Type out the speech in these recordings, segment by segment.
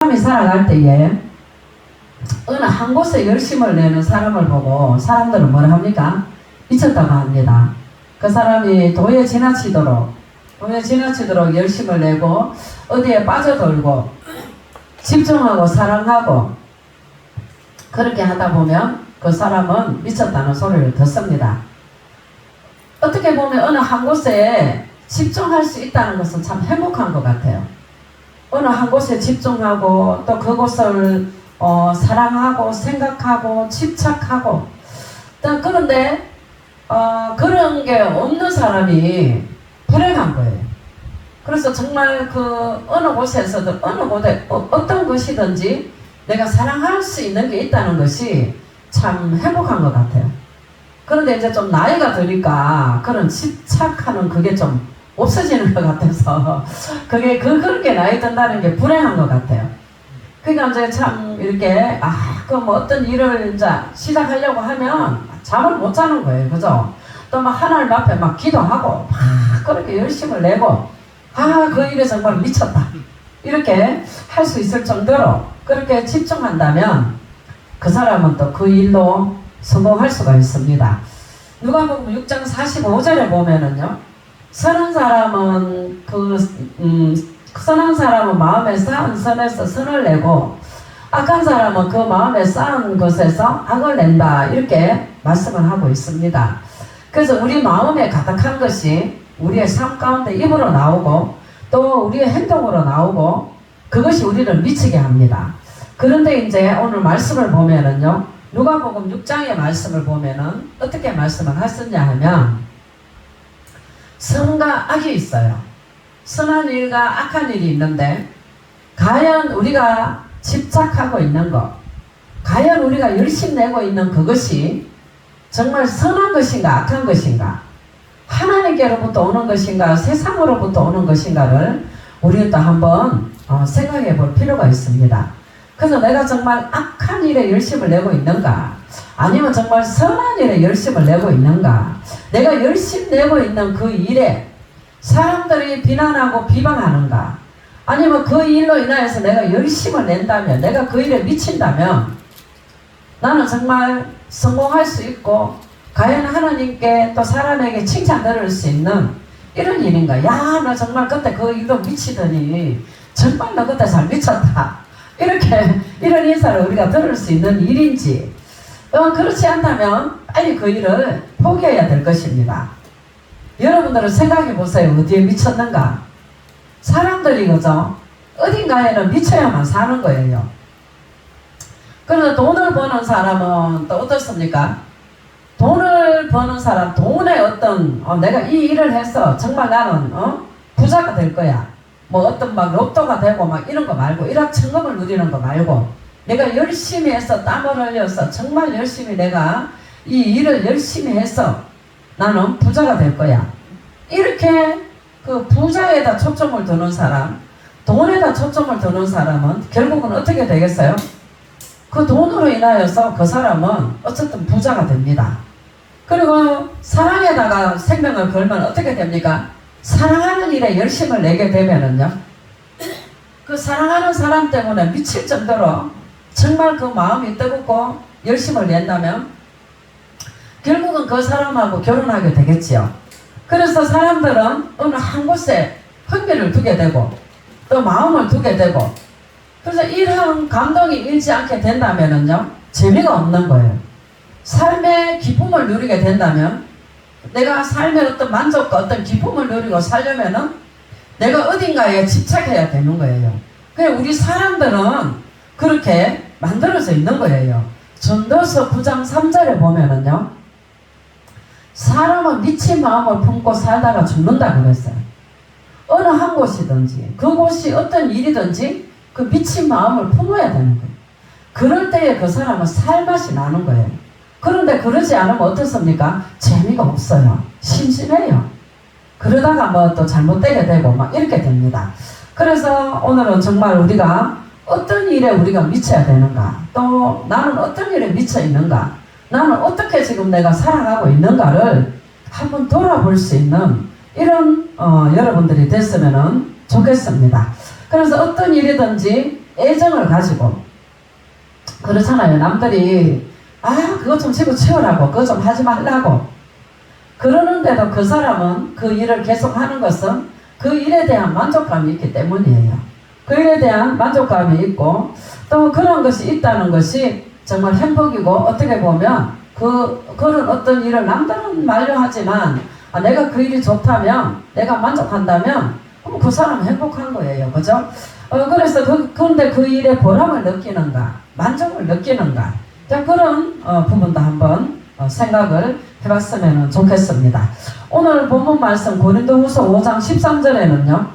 사람이 살아갈 때에 어느 한 곳에 열심을 내는 사람을 보고 사람들은 뭐라 합니까? 미쳤다고 합니다. 그 사람이 도에 지나치도록 열심을 내고 어디에 빠져들고 집중하고 사랑하고 그렇게 하다 보면 그 사람은 미쳤다는 소리를 듣습니다. 어떻게 보면 어느 한 곳에 집중할 수 있다는 것은 참 행복한 것 같아요. 어느 한 곳에 집중하고 또 그곳을 사랑하고 생각하고 집착하고 그런데 그런 게 없는 사람이 불행한 거예요. 그래서 정말 그 어느 곳에서든 어느 곳에 어떤 것이든지 내가 사랑할 수 있는 게 있다는 것이 참 행복한 것 같아요. 그런데 이제 좀 나이가 드니까 그런 집착하는 그게 좀 없어지는 것 같아서 그렇게 나이 든다는 게 불행한 것 같아요. 그러니까 이제 참 이렇게 그 뭐 어떤 일을 이제 시작하려고 하면 잠을 못 자는 거예요. 그죠? 또 막 하나님 앞에 막 기도하고 막 그렇게 열심을 내고 그 일에 정말 미쳤다 이렇게 할 수 있을 정도로 그렇게 집중한다면 그 사람은 또 그 일로 성공할 수가 있습니다. 누가복음 6장 45절에 보면은요, 선한 사람은 선한 사람은 마음에 쌓은 선에서 선을 내고 악한 사람은 그 마음에 쌓은 것에서 악을 낸다 이렇게 말씀을 하고 있습니다. 그래서 우리 마음에 가득한 것이 우리의 삶 가운데 입으로 나오고 또 우리의 행동으로 나오고 그것이 우리를 미치게 합니다. 그런데 이제 오늘 말씀을 보면은요, 누가복음 6장의 말씀을 보면은 어떻게 말씀을 하셨냐 하면 선과 악이 있어요. 선한 일과 악한 일이 있는데 과연 우리가 집착하고 있는 것, 과연 우리가 열심 내고 있는 그것이 정말 선한 것인가 악한 것인가, 하나님께로부터 오는 것인가 세상으로부터 오는 것인가를 우리가 또 한번 생각해 볼 필요가 있습니다. 그래서 내가 정말 악한 일에 열심을 내고 있는가, 아니면 정말 선한 일에 열심을 내고 있는가, 내가 열심 내고 있는 그 일에 사람들이 비난하고 비방하는가, 아니면 그 일로 인하여서 내가 열심을 낸다면, 내가 그 일에 미친다면 나는 정말 성공할 수 있고 과연 하나님께 또 사람에게 칭찬 들을 수 있는 이런 일인가. 야, 나 정말 그때 그 일로 미치더니 정말 너 그때 잘 미쳤다 이렇게 이런 인사를 우리가 들을 수 있는 일인지, 그렇지 않다면 빨리 그 일을 포기해야 될 것입니다. 여러분들은 생각해 보세요. 어디에 미쳤는가? 사람들이 그죠? 어딘가에는 미쳐야만 사는 거예요. 그래서 돈을 버는 사람은 또 어떻습니까? 돈을 버는 사람, 돈에 어떤 내가 이 일을 해서 정말 나는 부자가 될 거야. 뭐 어떤 막 로또가 되고 막 이런 거 말고, 일확천금을 누리는 거 말고, 내가 열심히 해서 땀을 흘려서 정말 열심히 내가 이 일을 열심히 해서 나는 부자가 될 거야. 이렇게 그 부자에다 초점을 두는 사람, 돈에다 초점을 두는 사람은 결국은 어떻게 되겠어요? 그 돈으로 인하여서 그 사람은 어쨌든 부자가 됩니다. 그리고 사랑에다가 생명을 걸면 어떻게 됩니까? 사랑하는 일에 열심을 내게 되면은요, 그 사랑하는 사람 때문에 미칠 정도로 정말 그 마음이 뜨겁고 열심을 낸다면 결국은 그 사람하고 결혼하게 되겠지요. 그래서 사람들은 어느 한 곳에 흥미를 두게 되고 또 마음을 두게 되고, 그래서 이런 감동이 일지 않게 된다면은요, 재미가 없는 거예요. 삶의 기쁨을 누리게 된다면, 내가 삶의 어떤 만족과 어떤 기쁨을 누리고 살려면은 내가 어딘가에 집착해야 되는 거예요. 그냥 우리 사람들은 그렇게 만들어져 있는 거예요. 전도서 9장 3절에 보면은요, 사람은 미친 마음을 품고 살다가 죽는다고 그랬어요. 어느 한 곳이든지 그곳이 어떤 일이든지 그 미친 마음을 품어야 되는 거예요. 그럴 때에 그 사람은 살맛이 나는 거예요. 그런데 그러지 않으면 어떻습니까? 재미가 없어요. 심심해요. 그러다가 뭐 또 잘못되게 되고 막 이렇게 됩니다. 그래서 오늘은 정말 우리가 어떤 일에 우리가 미쳐야 되는가, 또 나는 어떤 일에 미쳐 있는가, 나는 어떻게 지금 내가 살아가고 있는가를 한번 돌아볼 수 있는 이런 여러분들이 됐으면 좋겠습니다. 그래서 어떤 일이든지 애정을 가지고 그렇잖아요. 남들이 그거 좀 집어치우라고 그거 좀 하지 말라고 그러는데도 그 사람은 그 일을 계속 하는 것은 그 일에 대한 만족감이 있기 때문이에요. 그 일에 대한 만족감이 있고 또 그런 것이 있다는 것이 정말 행복이고 어떻게 보면 그런 어떤 일을 남들은 만류하지만 내가 그 일이 좋다면 내가 만족한다면 그 사람은 행복한 거예요. 그죠? 그래서 그런데 그 일에 보람을 느끼는가 만족을 느끼는가 자, 그런 부분도 한번 생각을 해봤으면 좋겠습니다. 오늘 본문 말씀 고린도후서 5장 13절에는요.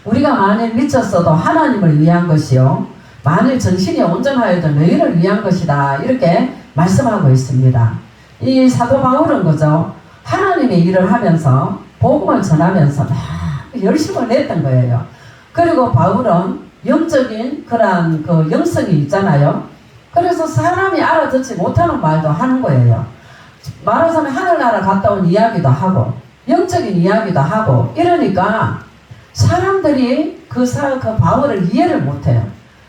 우리가 만일 미쳤어도 하나님을 위한 것이요 만일 정신이 온전하여도 너희를 위한 것이다 이렇게 말씀하고 있습니다. 이 사도 바울은 그죠? 하나님의 일을 하면서 복음을 전하면서 막 열심을 냈던 거예요. 그리고 바울은 영적인 그러한 그 영성이 있잖아요. 그래서 사람이 알아듣지 못하는 말도 하는 거예요. 말하자면 하늘나라 갔다 온 이야기도 하고 영적인 이야기도 하고 이러니까 사람들이 그 바울을 이해를 못해요.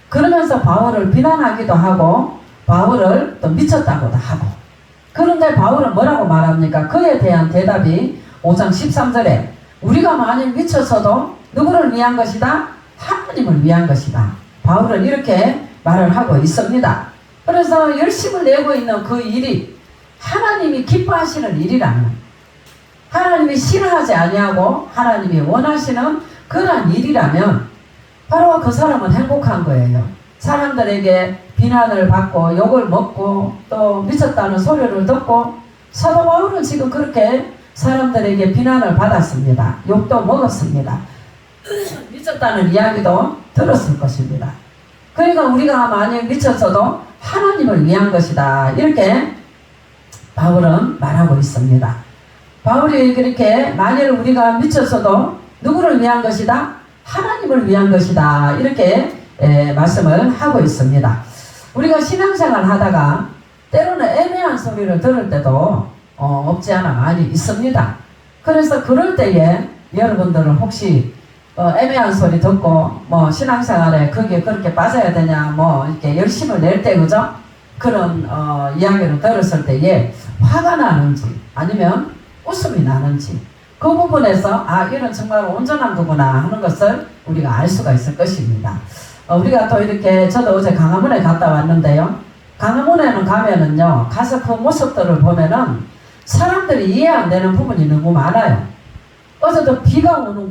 그러면서 바울을 비난하기도 하고 바울을 또 미쳤다고도 하고 그런데 바울은 뭐라고 말합니까? 그에 대한 대답이 5장 13절에 우리가 만일 미쳤어도 누구를 위한 것이다? 하나님을 위한 것이다. 바울은 이렇게 말을 하고 있습니다. 그래서 열심을 내고 있는 그 일이 하나님이 기뻐하시는 일이라면 하나님이 싫어하지 아니하고 하나님이 원하시는 그러한 일이라면 바로 그 사람은 행복한 거예요. 사람들에게 비난을 받고 욕을 먹고 또 미쳤다는 소리를 듣고 사도 바울은 지금 그렇게 사람들에게 비난을 받았습니다. 욕도 먹었습니다. 미쳤다는 이야기도 들었을 것입니다. 그러니까 우리가 만약 미쳤어도 하나님을 위한 것이다 이렇게 바울은 말하고 있습니다. 바울이 그렇게 만일 우리가 미쳤어도 누구를 위한 것이다? 하나님을 위한 것이다 이렇게 말씀을 하고 있습니다. 우리가 신앙생활 하다가 때로는 애매한 소리를 들을 때도 없지 않아 많이 있습니다. 그래서 그럴 때에 여러분들은 혹시 애매한 소리 듣고 신앙생활에 거기에 그렇게 빠져야 되냐 이렇게 열심을 낼 때 그죠? 그런 이야기를 들었을 때에 화가 나는지 아니면 웃음이 나는지 그 부분에서 이런 정말 온전한 거구나 하는 것을 우리가 알 수가 있을 것입니다. 우리가 또 이렇게 저도 어제 강화문에 갔다 왔는데요. 강화문에는 가면은요 가서 그 모습들을 보면은 사람들이 이해 안 되는 부분이 너무 많아요. 어제도 비가 오는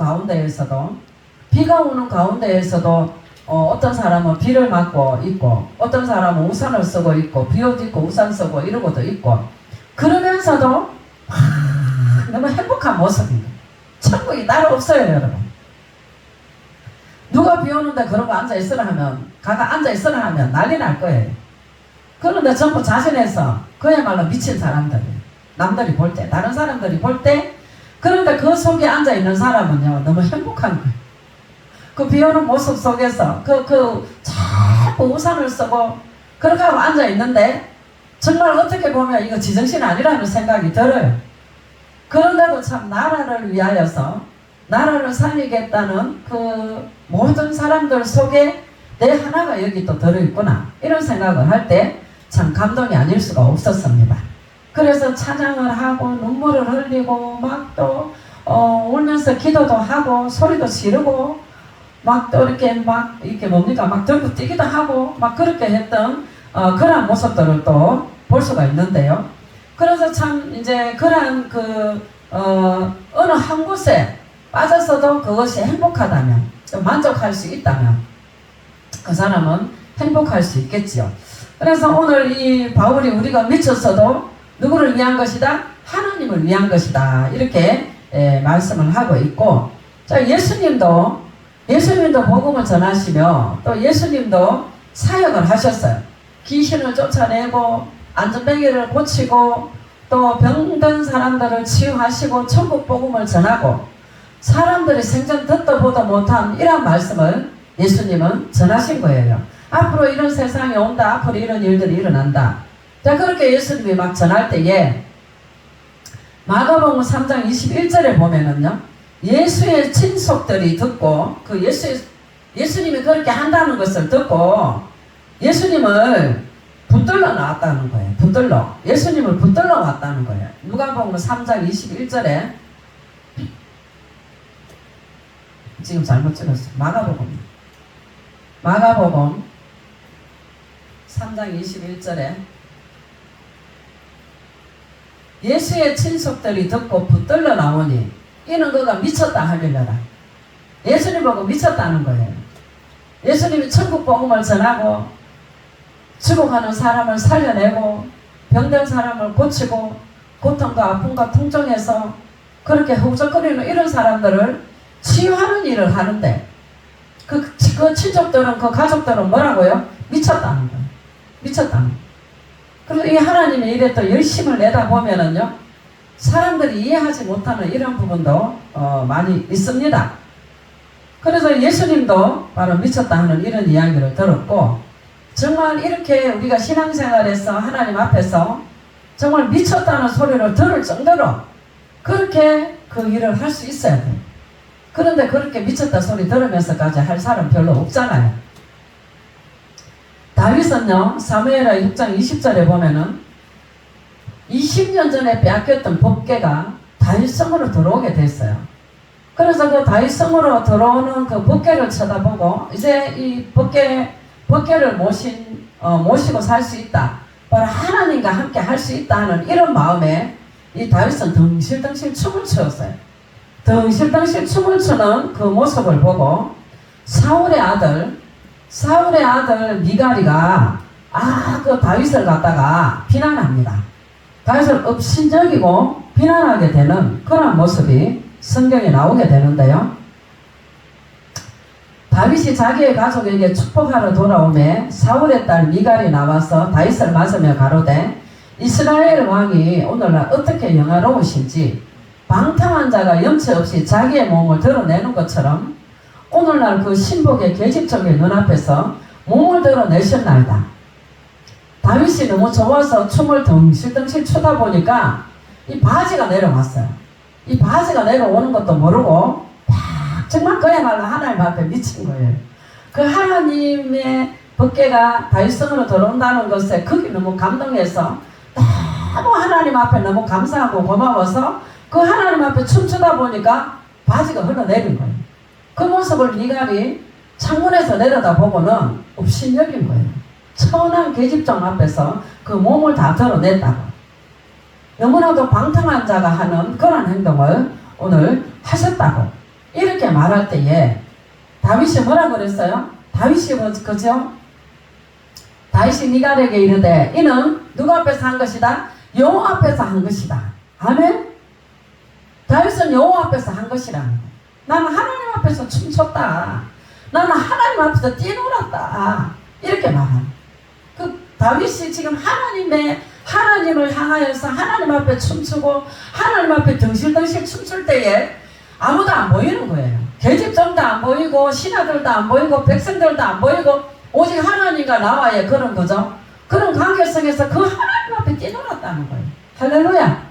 가운데에서도 어떤 사람은 비를 맞고 있고 어떤 사람은 우산을 쓰고 있고 비옷 입고 우산 쓰고 이러고도 있고 그러면서도 너무 행복한 모습입니다. 천국이 따로 없어요 여러분. 누가 비 오는데 그러고 앉아있으라 하면 가가 앉아있으라 하면 난리 날 거예요. 그런데 전부 자신해서 그야말로 미친 사람들이에요. 남들이 볼 때 다른 사람들이 볼 때 그런데 그 속에 앉아있는 사람은요 너무 행복한 거예요. 그 비오는 모습 속에서 자꾸 우산을 쓰고 그렇게 하고 앉아있는데 정말 어떻게 보면 이거 지정신 아니라는 생각이 들어요. 그런데도 참 나라를 위하여서 나라를 살리겠다는 그 모든 사람들 속에 내 하나가 여기 또 들어있구나 이런 생각을 할 때 참 감동이 아닐 수가 없었습니다. 그래서 찬양을 하고 눈물을 흘리고 막 또 울면서 기도도 하고 소리도 지르고 막 또 이렇게 막 들고 뛰기도 하고 막 그렇게 했던 그러한 모습들을 또 볼 수가 있는데요. 그래서 참 이제 그러한 어느 한 곳에 빠졌어도 그것이 행복하다면 만족할 수 있다면 그 사람은 행복할 수 있겠지요. 그래서 오늘 이 바울이 우리가 미쳤어도 누구를 위한 것이다? 하나님을 위한 것이다 이렇게 말씀을 하고 있고 자 예수님도 복음을 전하시며 또 예수님도 사역을 하셨어요. 귀신을 쫓아내고 안전뱅이를 고치고 또 병든 사람들을 치유하시고 천국 복음을 전하고 사람들이 생전 듣도 보도 못한 이런 말씀을 예수님은 전하신 거예요. 앞으로 이런 세상이 온다. 앞으로 이런 일들이 일어난다. 자 그렇게 예수님이 막 전할 때에 마가복음 3장 21절에 보면은요 예수의 친속들이 듣고 그 예수의 예수님이 그렇게 한다는 것을 듣고 예수님을 붙들러 나왔다는 거예요. 붙들러. 예수님을 붙들러 왔다는 거예요. 누가복음 3장 21절에 지금 잘못 찍었어요. 마가복음 3장 21절에 예수의 친속들이 듣고 붙들러 나오니 이는 그가 미쳤다 하려라. 예수님 보고 미쳤다는 거예요. 예수님이 천국 복음을 전하고 죽어가는 사람을 살려내고 병든 사람을 고치고 고통과 아픔과 통증에서 그렇게 허우적거리는 이런 사람들을 치유하는 일을 하는데 그 친족들은 그 가족들은 뭐라고요? 미쳤다는 거예요. 미쳤다는 거예요. 그래서 이 하나님의 일에 또 열심을 내다 보면은요 사람들이 이해하지 못하는 이런 부분도 많이 있습니다. 그래서 예수님도 바로 미쳤다 하는 이런 이야기를 들었고 정말 이렇게 우리가 신앙생활에서 하나님 앞에서 정말 미쳤다는 소리를 들을 정도로 그렇게 그 일을 할 수 있어야 돼요. 그런데 그렇게 미쳤다 소리 들으면서까지 할 사람 별로 없잖아요. 다윗은요 사무엘하 6장 20절에 보면은 20년 전에 빼앗겼던 법궤가 다윗성으로 들어오게 됐어요. 그래서 그 다윗성으로 들어오는 그 법궤를 쳐다보고 이제 이 법궤를 모시고 살 수 있다. 바로 하나님과 함께 할 수 있다 하는 이런 마음에 이 다윗은 덩실덩실 춤을 추었어요. 덩실덩실 춤을 추는 그 모습을 보고 사울의 아들 미갈이가 그 다윗을 갖다가 비난합니다. 다윗을 업신여기고 비난하게 되는 그런 모습이 성경에 나오게 되는데요. 다윗이 자기의 가족에게 축복하러 돌아오매 사울의 딸 미갈이 나와서 다윗을 맞으며 가로되 이스라엘 왕이 오늘날 어떻게 영화로우신지 방탕한 자가 염치 없이 자기의 몸을 드러내는 것처럼 오늘날 그 신복의 계집종의 눈앞에서 몸을 드러내셨나이다. 다윗이 너무 좋아서 춤을 덩실덩실 추다 보니까 이 바지가 내려왔어요. 이 바지가 내려오는 것도 모르고 정말 그야말로 하나님 앞에 미친 거예요. 그 하나님의 법궤가 다윗성으로 들어온다는 것에 그게 너무 감동해서 너무 하나님 앞에 너무 감사하고 고마워서 그 하나님 앞에 춤추다 보니까 바지가 흘러내린 거예요. 그 모습을 미갈이 창문에서 내려다보고는 업신여긴 거예요. 천한 계집종 앞에서 그 몸을 다 드러냈다고. 너무나도 방탕한 자가 하는 그런 행동을 오늘 하셨다고. 이렇게 말할 때에 다윗이 뭐라 그랬어요? 다윗이 그죠? 다윗이 미갈에게 이르되 이는 누구 앞에서 한 것이다? 여호와 앞에서 한 것이다. 아멘? 다윗은 여호와 앞에서 한 것이라는 거예요. 나는 하나님 앞에서 춤췄다. 나는 하나님 앞에서 뛰놀았다. 이렇게 말하는 그 다윗이 지금 하나님을 향하여서 하나님 앞에 춤추고 하나님 앞에 덩실덩실 춤출 때에 아무도 안 보이는 거예요. 계집종도 안 보이고 신하들도 안 보이고 백성들도 안 보이고 오직 하나님과 나와의 그런 거죠. 그런 관계성에서 그 하나님 앞에 뛰놀았다는 거예요. 할렐루야.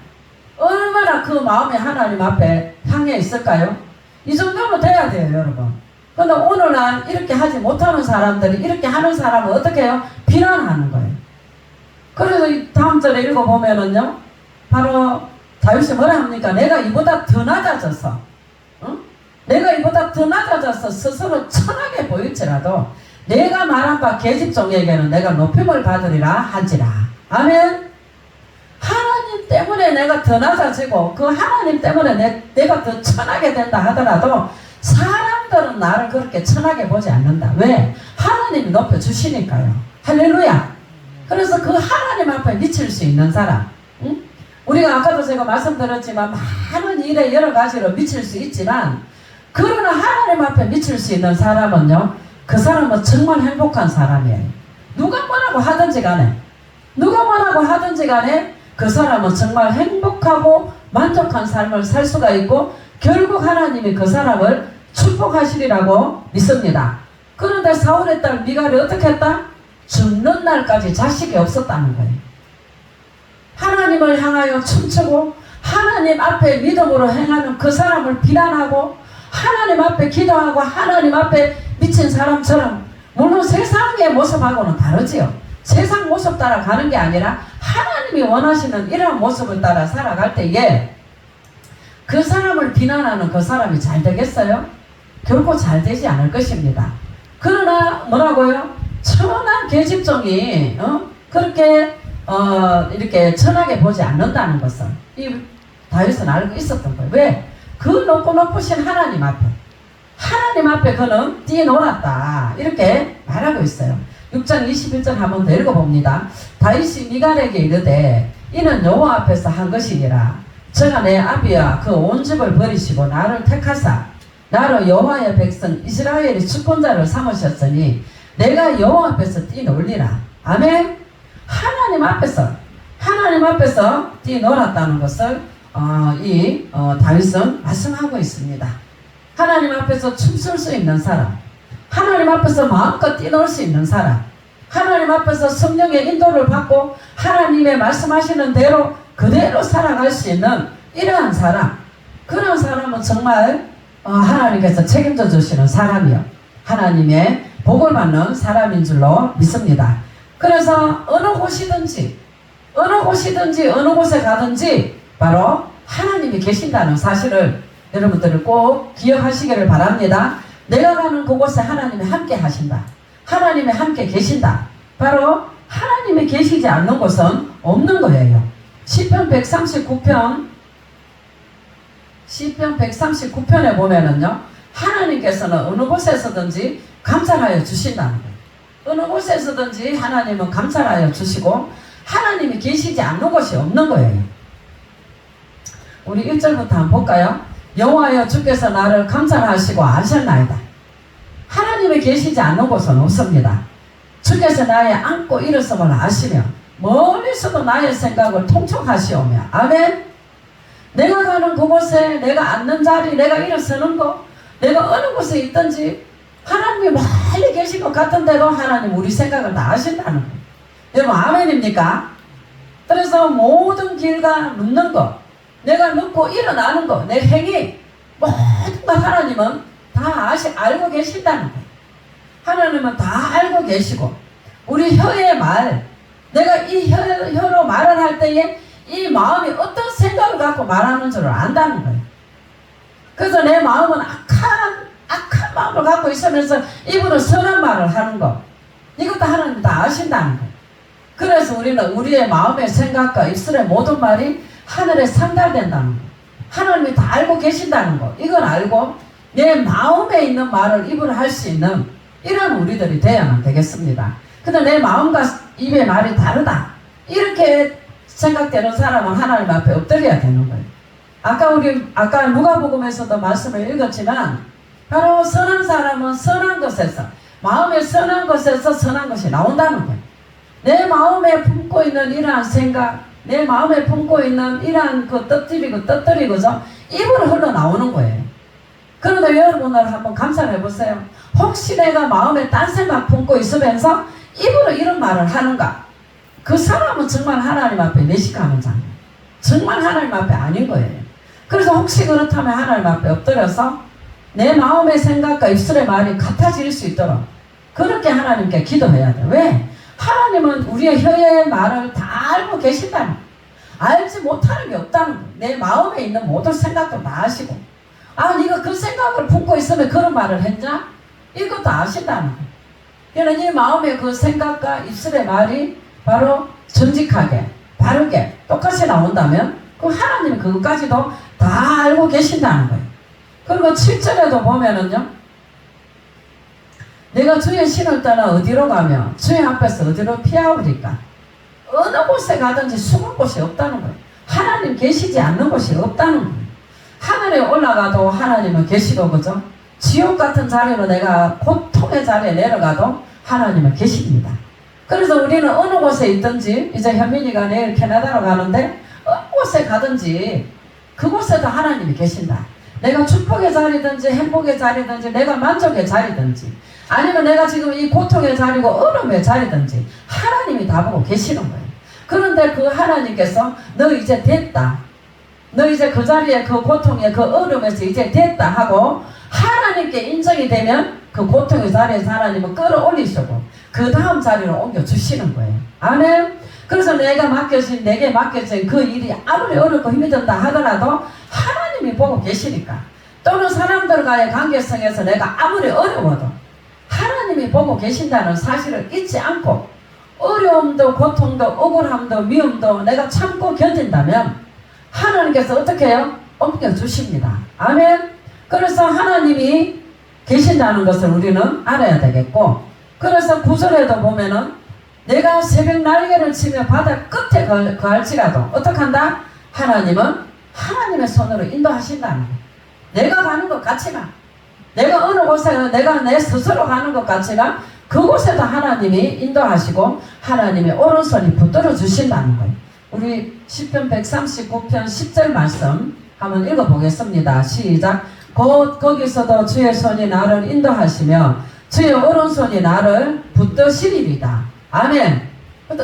얼마나 그 마음이 하나님 앞에 향해 있을까요? 이 정도면 돼야 돼요, 여러분. 근데 오늘날 이렇게 하지 못하는 사람들이 이렇게 하는 사람은 어떻게 해요? 비난하는 거예요. 그래서 이 다음 절에 읽어보면은요, 바로 다윗이 뭐라 합니까? 내가 이보다 더 낮아져서, 내가 이보다 더 낮아져서 스스로 천하게 보일지라도 내가 말한 바 계집종에게는 내가 높임을 받으리라 한지라. 아멘. 하나님 때문에 내가 더 낮아지고 그 하나님 때문에 내가 더 천하게 된다 하더라도 사람들은 나를 그렇게 천하게 보지 않는다. 왜? 하나님이 높여주시니까요. 할렐루야. 그래서 그 하나님 앞에 미칠 수 있는 사람, 우리가 아까도 제가 말씀드렸지만 많은 일에 여러 가지로 미칠 수 있지만 그러나 하나님 앞에 미칠 수 있는 사람은요, 그 사람은 정말 행복한 사람이에요. 누가 뭐라고 하든지 간에 그 사람은 정말 행복하고 만족한 삶을 살 수가 있고 결국 하나님이 그 사람을 축복하시리라고 믿습니다. 그런데 사울의 딸 미갈이 어떻게 했다? 죽는 날까지 자식이 없었다는 거예요. 하나님을 향하여 춤추고 하나님 앞에 믿음으로 행하는 그 사람을 비난하고 하나님 앞에 기도하고 하나님 앞에 미친 사람처럼, 물론 세상의 모습하고는 다르지요. 세상 모습 따라 가는 게 아니라 하나님이 원하시는 이러한 모습을 따라 살아갈 때에 그 사람을 비난하는 그 사람이 잘 되겠어요? 결코 잘 되지 않을 것입니다. 그러나 뭐라고요? 천한 계집종이 그렇게 이렇게 천하게 보지 않는다는 것을 이 다윗은 알고 있었던 거예요. 왜? 그 높고 높으신 하나님 앞에 그는 뛰어놀았다 이렇게 말하고 있어요. 6장 21절 한번 더 읽어봅니다. 다윗이 미갈에게 이르되 이는 여호와 앞에서 한 것이니라. 저가 내 아비와 그 온 집을 버리시고 나를 택하사 나로 여호와의 백성 이스라엘의 주권자를 삼으셨으니 내가 여호와 앞에서 뛰놀리라. 아멘. 하나님 앞에서 뛰놀았다는 것을 다윗은 말씀하고 있습니다. 하나님 앞에서 춤출 수 있는 사람, 하나님 앞에서 마음껏 뛰놀 수 있는 사람, 하나님 앞에서 성령의 인도를 받고 하나님의 말씀하시는 대로 그대로 살아갈 수 있는 이러한 사람, 그런 사람은 정말 하나님께서 책임져 주시는 사람이요, 하나님의 복을 받는 사람인 줄로 믿습니다. 그래서 어느 곳이든지 어느 곳에 가든지 바로 하나님이 계신다는 사실을 여러분들은 꼭 기억하시기를 바랍니다. 내가 가는 그곳에 하나님이 함께 하신다. 하나님이 함께 계신다. 바로 하나님이 계시지 않는 곳은 없는 거예요. 시편 139편에 보면은요, 하나님께서는 어느 곳에서든지 감찰하여 주신다는 거예요. 어느 곳에서든지 하나님은 감찰하여 주시고 하나님이 계시지 않는 곳이 없는 거예요. 우리 1절부터 한번 볼까요? 여호와여 주께서 나를 감찰하시고 아셨나이다. 하나님이 계시지 않는 곳은 없습니다. 주께서 나의 앉고 일어섬을 아시며 멀리서도 나의 생각을 통촉하시오며. 아멘. 내가 가는 그곳에, 내가 앉는 자리, 내가 일어서는 거, 내가 어느 곳에 있든지 하나님이 멀리 계신 것 같은데도 하나님 우리 생각을 다 아신다는 거예요. 여러분 아멘입니까? 그래서 모든 길과 눕는 것, 내가 눕고 일어나는 것, 내 행위, 모든 것 하나님은 다 알고 계신다는 거예요. 하나님은 다 알고 계시고 우리 혀의 말, 내가 이 혀로 말을 할 때에 이 마음이 어떤 생각을 갖고 말하는 줄을 안다는 거예요. 그래서 내 마음은 악한 마음을 갖고 있으면서 입으로 선한 말을 하는 것, 이것도 하나님 다 아신다는 거예요. 그래서 우리는 우리의 마음의 생각과 입술의 모든 말이 하늘에 상달된다는 거예요. 하나님이 다 알고 계신다는 거, 이걸 알고 내 마음에 있는 말을 입으로 할 수 있는 이런 우리들이 되어야만 되겠습니다. 근데 내 마음과 입의 말이 다르다, 이렇게 생각되는 사람은 하나님 앞에 엎드려야 되는 거예요. 아까 누가복음에서도 말씀을 읽었지만 바로 선한 사람은 선한 것에서, 마음의 선한 것에서 선한 것이 나온다는 거예요. 내 마음에 품고 있는 이러한 생각, 내 마음에 품고 있는 이러한 그 떠뜨리고죠, 입으로 흘러나오는 거예요. 그런데 여러분들 한번 감상해 보세요. 혹시 내가 마음에 딴 생각 품고 있으면서 입으로 이런 말을 하는가? 그 사람은 정말 하나님 앞에 내식하는 자예요. 정말 하나님 앞에 아닌 거예요. 그래서 혹시 그렇다면 하나님 앞에 엎드려서 내 마음의 생각과 입술의 말이 같아질 수 있도록 그렇게 하나님께 기도해야 돼요. 왜? 하나님은 우리의 혀의 말을 다 알고 계신다는 거예요. 알지 못하는 게 없다는 거예요. 내 마음에 있는 모든 생각도 다 아시고, 네가 그 생각을 품고 있으면 그런 말을 했냐? 이것도 아신다는 거예요. 그러니까 이 마음의 그 생각과 입술의 말이 바로 정직하게, 바르게, 똑같이 나온다면 그 하나님이 그것까지도 다 알고 계신다는 거예요. 그리고 7절에도 보면은요, 내가 주의 신을 떠나 어디로 가며 주의 앞에서 어디로 피하오리까? 어느 곳에 가든지 숨을 곳이 없다는 거예요. 하나님 계시지 않는 곳이 없다는 거예요. 하늘에 올라가도 하나님은 계시고, 그죠? 지옥 같은 자리로 내가 고통의 자리에 내려가도 하나님은 계십니다. 그래서 우리는 어느 곳에 있든지, 이제 현민이가 내일 캐나다로 가는데 어느 곳에 가든지 그곳에도 하나님이 계신다. 내가 축복의 자리든지 행복의 자리든지 내가 만족의 자리든지 아니면 내가 지금 이 고통의 자리고 어려움의 자리든지 하나님이 다 보고 계시는 거예요. 그런데 그 하나님께서 너 이제 됐다, 너 이제 그 자리에 그 고통에 그 어려움에서 이제 됐다 하고 하나님께 인정이 되면 그 고통의 자리에서 하나님은 끌어올리시고 그 다음 자리로 옮겨주시는 거예요. 아멘. 그래서 내게 맡겨진 그 일이 아무리 어렵고 힘이 든다 하더라도 하나님이 보고 계시니까, 또는 사람들과의 관계성에서 내가 아무리 어려워도 하나님이 보고 계신다는 사실을 잊지 않고 어려움도 고통도 억울함도 미움도 내가 참고 견딘다면 하나님께서 어떻게 해요? 옮겨주십니다. 아멘. 그래서 하나님이 계신다는 것을 우리는 알아야 되겠고, 그래서 9절에도 보면은 내가 새벽 날개를 치며 바다 끝에 거할지라도 어떻게 한다? 하나님은 하나님의 손으로 인도하신다는 거예요. 내가 가는 것 같지만, 내가 어느 곳에 내가 내 스스로 가는 것 같지만 그곳에도 하나님이 인도하시고 하나님의 오른손이 붙들어 주신다는 거예요. 우리 시편 139편 10절 말씀 한번 읽어보겠습니다. 시작. 곧 거기서도 주의 손이 나를 인도하시며 주의 오른손이 나를 붙드시리이다. 아멘.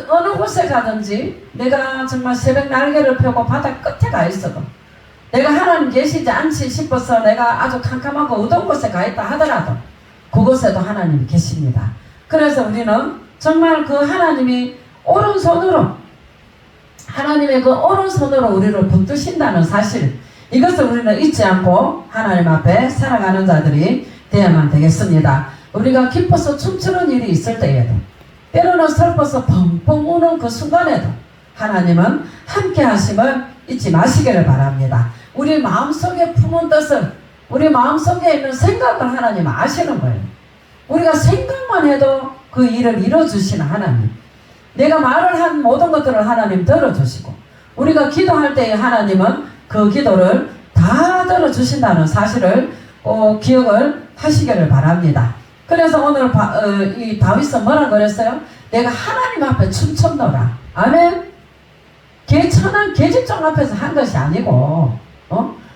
어느 곳에 가든지 내가 정말 새벽 날개를 펴고 바다 끝에 가 있어도, 내가 하나님 계시지 않지 싶어서 내가 아주 캄캄하고 어두운 곳에 가 있다 하더라도 그곳에도 하나님이 계십니다. 그래서 우리는 정말 그 하나님이 오른손으로, 하나님의 그 오른손으로 우리를 붙드신다는 사실, 이것을 우리는 잊지 않고 하나님 앞에 살아가는 자들이 되어야만 되겠습니다. 우리가 기뻐서 춤추는 일이 있을 때에도, 때로는 슬퍼서 펑펑 우는 그 순간에도 하나님은 함께 하심을 잊지 마시기를 바랍니다. 우리 마음속에 품은 뜻을, 우리 마음속에 있는 생각을 하나님 아시는 거예요. 우리가 생각만 해도 그 일을 이루어주시는 하나님, 내가 말을 한 모든 것들을 하나님 들어주시고, 우리가 기도할 때에 하나님은 그 기도를 다 들어주신다는 사실을 기억을 하시기를 바랍니다. 그래서 오늘 이 다윗은 뭐라 그랬어요? 내가 하나님 앞에 춤췄노라. 아멘. 천한 계집종 앞에서 한 것이 아니고,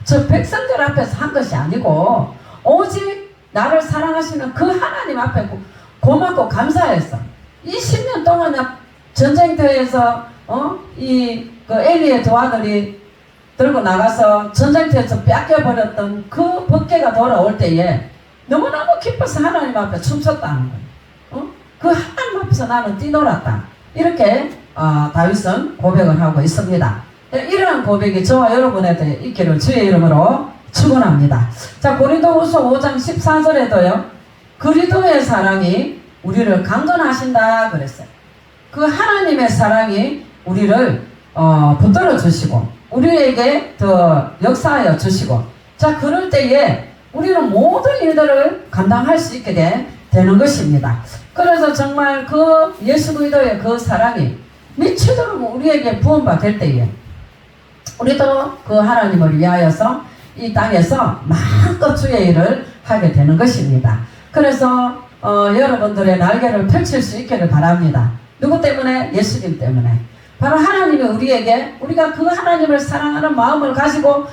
저 백성들 앞에서 한 것이 아니고, 오직 나를 사랑하시는 그 하나님 앞에 고맙고 감사해서 20년 동안 전쟁터에서 그 엘리의 두 아들이 들고 나가서 전쟁터에서 뺏겨버렸던 그 법궤가 돌아올 때에 너무너무 기뻐서 하나님 앞에 춤췄다는 거예요. 그 하나님 앞에서 나는 뛰놀았다. 이렇게 다윗은 고백을 하고 있습니다. 이러한 고백이 저와 여러분에도 있기를 주의 이름으로 축원합니다. 자, 고린도후서 5장 14절에도요. 그리스도의 사랑이 우리를 강건하신다 그랬어요. 그 하나님의 사랑이 우리를 붙들어 주시고 우리에게 더 역사하여 주시고, 자, 그럴 때에 우리는 모든 일들을 감당할 수 있게 되는 것입니다. 그래서 정말 그 예수 그리스도의 그 사랑이 미치도록 우리에게 부음받을 때에 우리도 그 하나님을 위하여서 이 땅에서 마음껏 주의 일을 하게 되는 것입니다. 그래서 여러분들의 날개를 펼칠 수 있기를 바랍니다. 누구 때문에? 예수님 때문에. 바로 하나님이 우리에게, 우리가 그 하나님을 사랑하는 마음을 가지고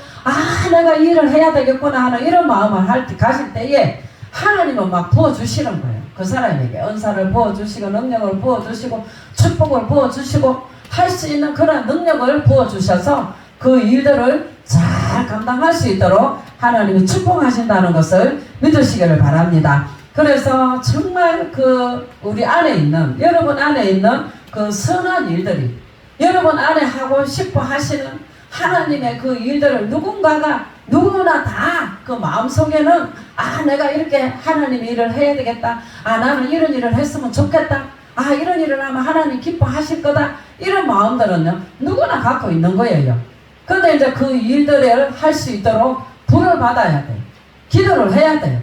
내가 이 일을 해야 되겠구나 하는 이런 마음을 가질 때에 하나님은 막 부어주시는 거예요. 그 사람에게 은사를 부어주시고 능력을 부어주시고 축복을 부어주시고 할 수 있는 그런 능력을 부어주셔서 그 일들을 잘 감당할 수 있도록 하나님이 축복하신다는 것을 믿으시기를 바랍니다. 그래서 정말 우리 안에 있는, 여러분 안에 있는 그 선한 일들이, 여러분 안에 하고 싶어 하시는 하나님의 그 일들을 누구나 다 그 마음속에는 내가 이렇게 하나님 일을 해야 되겠다. 나는 이런 일을 했으면 좋겠다. 이런 일을 하면 하나님 기뻐하실 거다. 이런 마음들은요, 누구나 갖고 있는 거예요. 근데 이제 그 일들을 할 수 있도록 불을 받아야 돼요. 기도를 해야 돼요.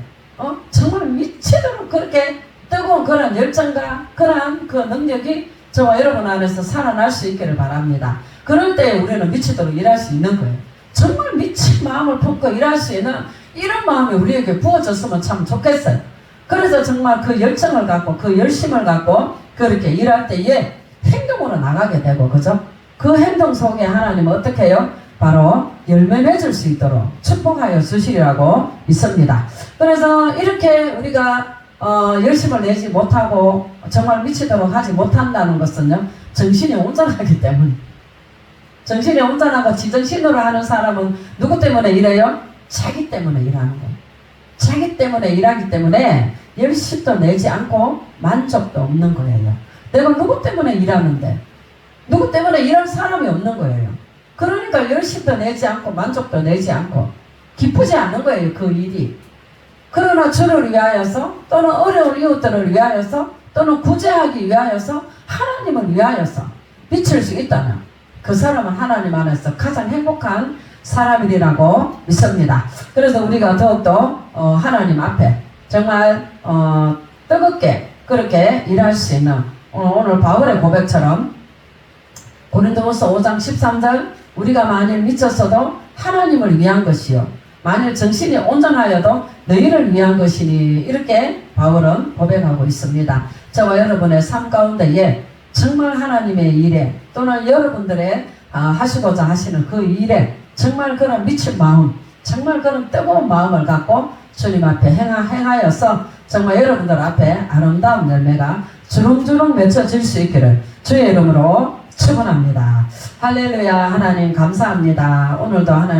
정말 미치도록 그렇게 뜨거운 그런 열정과 그러한 그 능력이 저와 여러분 안에서 살아날 수 있기를 바랍니다. 그럴 때 우리는 미치도록 일할 수 있는 거예요. 정말 미친 마음을 품고 일할 수 있는 이런 마음이 우리에게 부어졌으면 참 좋겠어요. 그래서 정말 그 열정을 갖고 그 열심을 갖고 그렇게 일할 때에 행동으로 나가게 되고, 그죠? 그 행동 속에 하나님은 어떻게 해요? 바로 열매 맺을 수 있도록 축복하여 주시리라고 있습니다. 그래서 이렇게 우리가 열심을 내지 못하고 정말 미치도록 하지 못한다는 것은요, 정신이 온전하기 때문에. 정신이 온전하고 지정신으로 하는 사람은 누구 때문에 일해요? 자기 때문에 일하는 거예요. 자기 때문에 일하기 때문에 열심도 내지 않고 만족도 없는 거예요. 내가 누구 때문에 일하는데 누구 때문에 일할 사람이 없는 거예요. 그러니까 열심도 내지 않고 만족도 내지 않고 기쁘지 않은 거예요. 그 일이. 그러나 저를 위하여서 또는 어려운 이웃들을 위하여서 또는 구제하기 위하여서 하나님을 위하여서 비칠 수 있다면 그 사람은 하나님 안에서 가장 행복한 사람이라고 믿습니다. 그래서 우리가 더욱더 하나님 앞에 정말 뜨겁게 그렇게 일할 수 있는 오늘 바울의 고백처럼 고린도후서 5장 13절 우리가 만일 미쳤어도 하나님을 위한 것이요 만일 정신이 온전하여도 너희를 위한 것이니 이렇게 바울은 고백하고 있습니다. 저와 여러분의 삶 가운데에 정말 하나님의 일에 또는 여러분들의 하시고자 하시는 그 일에 정말 그런 미친 마음 정말 그런 뜨거운 마음을 갖고 주님 앞에 행하여서 정말 여러분들 앞에 아름다운 열매가 주렁주렁 맺혀질 수 있기를 주의 이름으로 축원합니다. 할렐루야. 하나님 감사합니다. 오늘도 하나님